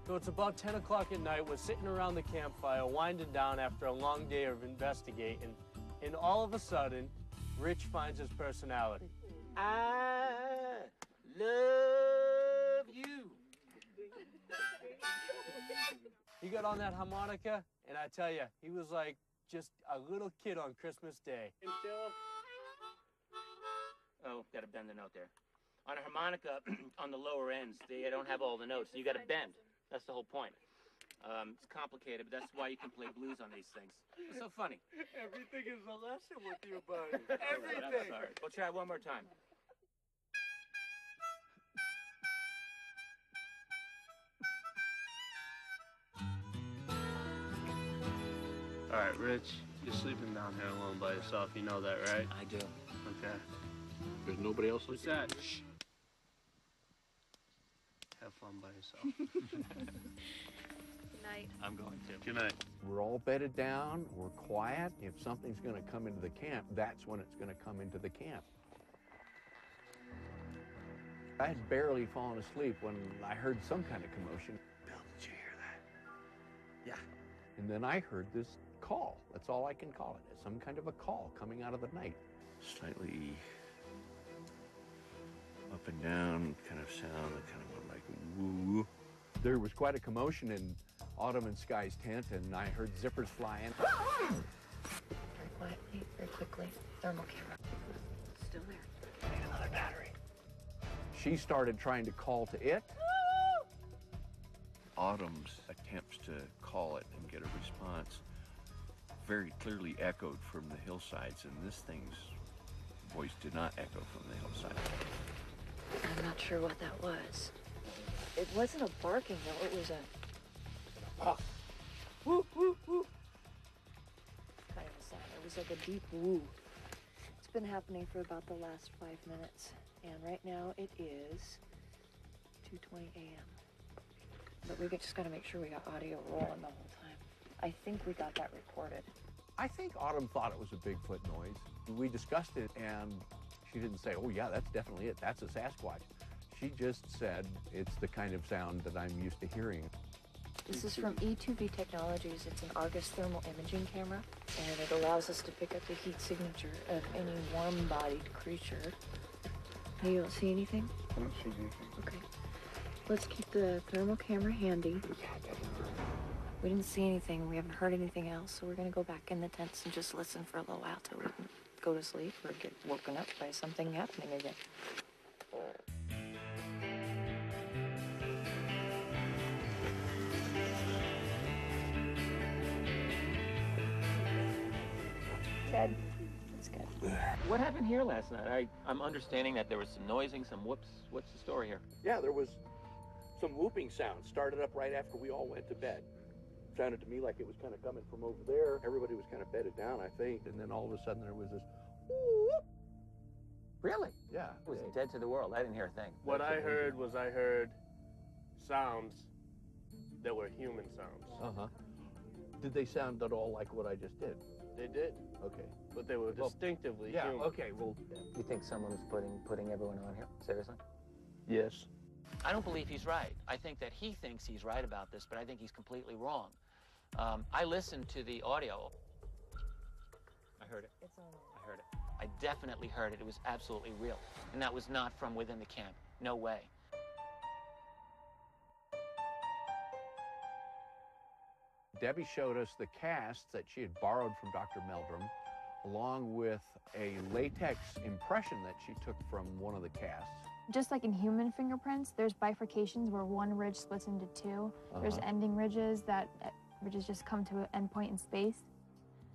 So it's about 10 o'clock at night. We're sitting around the campfire, winding down after a long day of investigating, and all of a sudden, Rich finds his personality. I love you. He got on that harmonica, and I tell you, he was like just a little kid on Christmas Day. Oh, got to bend the note there. On a harmonica, on the lower ends, they don't have all the notes. You got to bend. That's the whole point. It's complicated, but that's why you can play blues on these things. It's so funny. Everything is a lesson with you, buddy. Everything. I'm sorry. We'll try one more time. All right, Rich, you're sleeping down here alone by yourself. You know that, right? I do. Okay. There's nobody else. What's that? Shh. Have fun by yourself. Good night. I'm going to. Good night. We're all bedded down. We're quiet. If something's going to come into the camp, that's when it's going to come into the camp. I had barely fallen asleep when I heard some kind of commotion. Bill, did you hear that? Yeah. And then I heard this call. That's all I can call it. It's some kind of a call coming out of the night. Slightly up and down kind of sound that kind of went like woo. There was quite a commotion in Autumn and Sky's tent, and I heard zippers flying. Very quietly, very quickly. Thermal camera. Still there. I need another battery. She started trying to call to it. Autumn's attempts to call it and get a response very clearly echoed from the hillsides, and this thing's voice did not echo from the hillside. I'm not sure what that was. It wasn't a barking though, it was a woo, woo, woo kind of a sound. It was like a deep woo. It's been happening for about the last 5 minutes, and right now it is 2:20 a.m. But we just gotta make sure we got audio rolling the whole time. I think we got that recorded. I think Autumn thought it was a Bigfoot noise. We discussed it, and she didn't say, oh yeah, that's definitely it, that's a Sasquatch. She just said, it's the kind of sound that I'm used to hearing. This is from E2V Technologies. It's an Argus thermal imaging camera, and it allows us to pick up the heat signature of any warm-bodied creature. Hey, you don't see anything? I don't see anything. Okay. Let's keep the thermal camera handy. We didn't see anything. We haven't heard anything else, so we're going to go back in the tents and just listen for a little while till we can go to sleep or get woken up by something happening again. Good. That's good. What happened here last night? I'm understanding that there was some noising, some whoops. What's the story here? Yeah, there was some whooping sound. Started up right after we all went to bed. Sounded to me like it was kind of coming from over there. Everybody was kind of bedded down, I think. And then all of a sudden there was this whoop. Really? Yeah. It was dead to the world. I didn't hear a thing. What I heard was I heard sounds that were human sounds. Uh-huh. Did they sound at all like what I just did? They did, Okay. but they were distinctively Yeah, human. okay, well, You think someone's putting everyone on here? Seriously? Yes. I don't believe he's right. I think that he thinks he's right about this, but I think he's completely wrong. I listened to the audio. I heard it. It's on there. I heard it. I definitely heard it. It was absolutely real. And that was not from within the camp. No way. Debbie showed us the casts that she had borrowed from Dr. Meldrum, along with a latex impression that she took from one of the casts. Just like in human fingerprints, there's bifurcations where one ridge splits into two. There's ending ridges that ridges just come to an endpoint in space.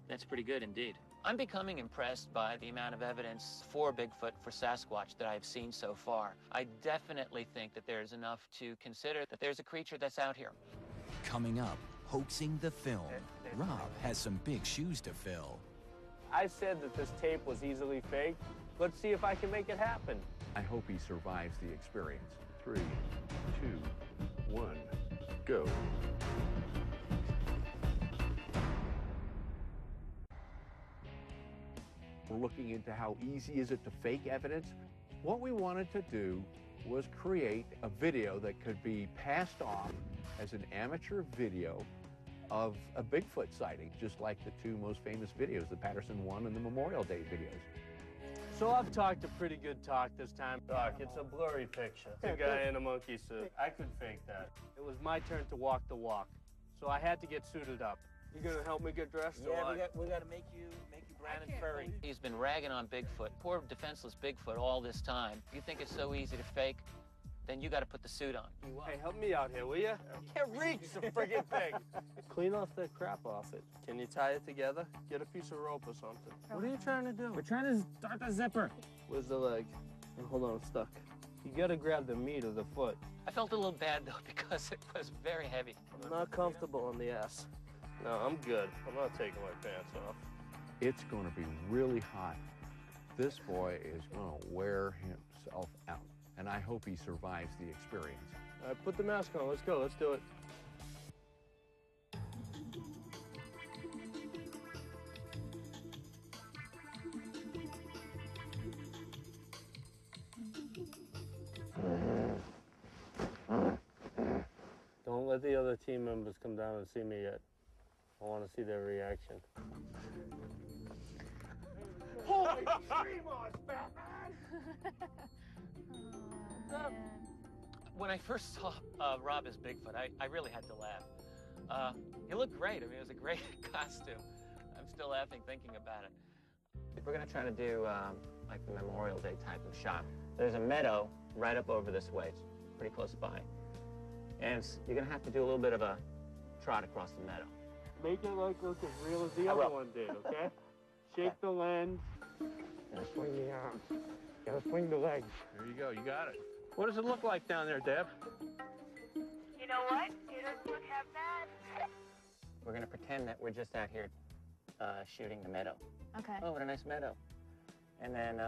That's pretty good indeed. I'm becoming impressed by the amount of evidence for Bigfoot, for Sasquatch that I've seen so far. I definitely think that there's enough to consider that there's a creature that's out here. Coming up, hoaxing the film. Rob has some big shoes to fill. I said that this tape was easily faked. Let's see if I can make it happen. I hope he survives the experience. 3, 2, 1, go. We're looking into how easy is it to fake evidence. What we wanted to do was create a video that could be passed off as an amateur video of a Bigfoot sighting, just like the two most famous videos, the Patterson 1 and the Memorial Day videos. So I've talked a pretty good talk this time. Doc, it's a blurry picture. It's a guy in a monkey suit. I could fake that. It was my turn to walk the walk, so I had to get suited up. You gonna help me get dressed? Yeah, we got to make you Brandon Furry. He's been ragging on Bigfoot, poor defenseless Bigfoot, all this time. You think it's so easy to fake? Then you got to put the suit on. Hey, help me out here, will you? I can't reach the friggin' thing. Clean off that crap off it. Can you tie it together? Get a piece of rope or something. What are you trying to do? We're trying to start the zipper. Where's the leg? Oh, hold on, I'm stuck. You gotta grab the meat of the foot. I felt a little bad, though, because it was very heavy. I'm not comfortable on the ass. No, I'm good. I'm not taking my pants off. It's going to be really hot. This boy is going to wear himself out, and I hope he survives the experience. All right, put the mask on. Let's go. Let's do it. Don't let the other team members come down and see me yet. I want to see their reaction. Holy Tremors, Batman! When I first saw Rob as Bigfoot, I really had to laugh. He looked great. I mean, it was a great costume. I'm still laughing thinking about it. We're going to try to do like the Memorial Day type of shot. There's a meadow right up over this way. It's pretty close by. And you're going to have to do a little bit of a trot across the meadow. Make it look as real as the other one did, okay? Shake the lens. Gotta swing the arms. Gotta swing the legs. There you go. You got it. What does it look like down there, Deb? You know what? It doesn't look half bad. We're going to pretend that we're just out here shooting the meadow. Okay. Oh, what a nice meadow. And then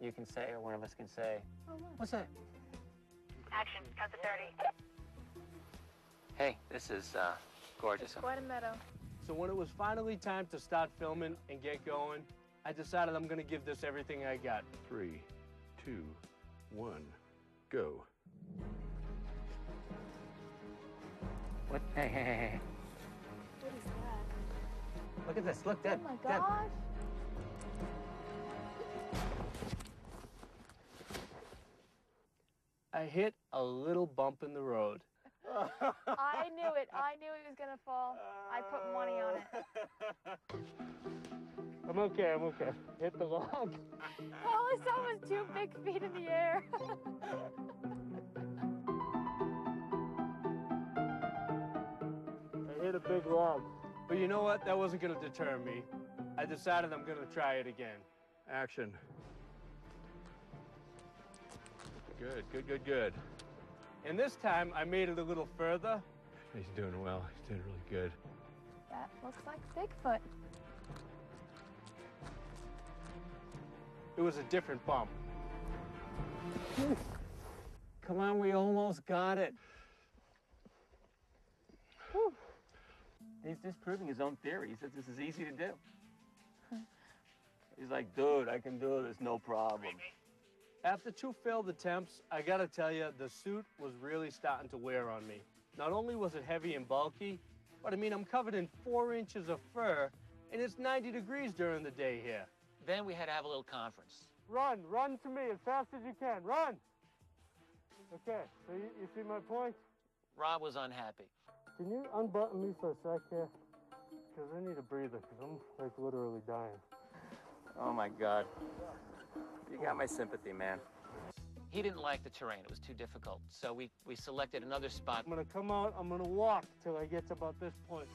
you can say, or one of us can say, Oh, look. what's that? Action. Count to 30. Hey, this is gorgeous. Quite a meadow. So when it was finally time to start filming and get going, I decided I'm gonna give this everything I got. 3, 2, 1, go. What? Hey. What is that? Look at this. Look, Deb. Oh my Deb. gosh. I hit a little bump in the road. I knew it. I knew he was gonna fall. I put money on it. I'm okay, I'm okay. Hit the log. All I saw was 2 big feet in the air. I hit a big log. But you know what? That wasn't gonna deter me. I decided I'm gonna try it again. Action. Good, good, good, good. And this time, I made it a little further. He's doing well. He's doing really good. That looks like Bigfoot. It was a different bump. Come on, we almost got it. Whew. He's disproving his own theory. He says this is easy to do. He's like, dude, I can do this, no problem. After 2 failed attempts, I gotta tell you, the suit was really starting to wear on me. Not only was it heavy and bulky, but I mean, I'm covered in 4 inches of fur, and it's 90 degrees during the day here. Then we had to have a little conference. Run to me as fast as you can, run! Okay, so you see my point? Rob was unhappy. Can you unbutton me for a sec here? Because I need a breather, because I'm like literally dying. Oh my God. You got my sympathy, man. He didn't like the terrain. It was too difficult. So we selected another spot. I'm gonna come out, I'm gonna walk till I get to about this point.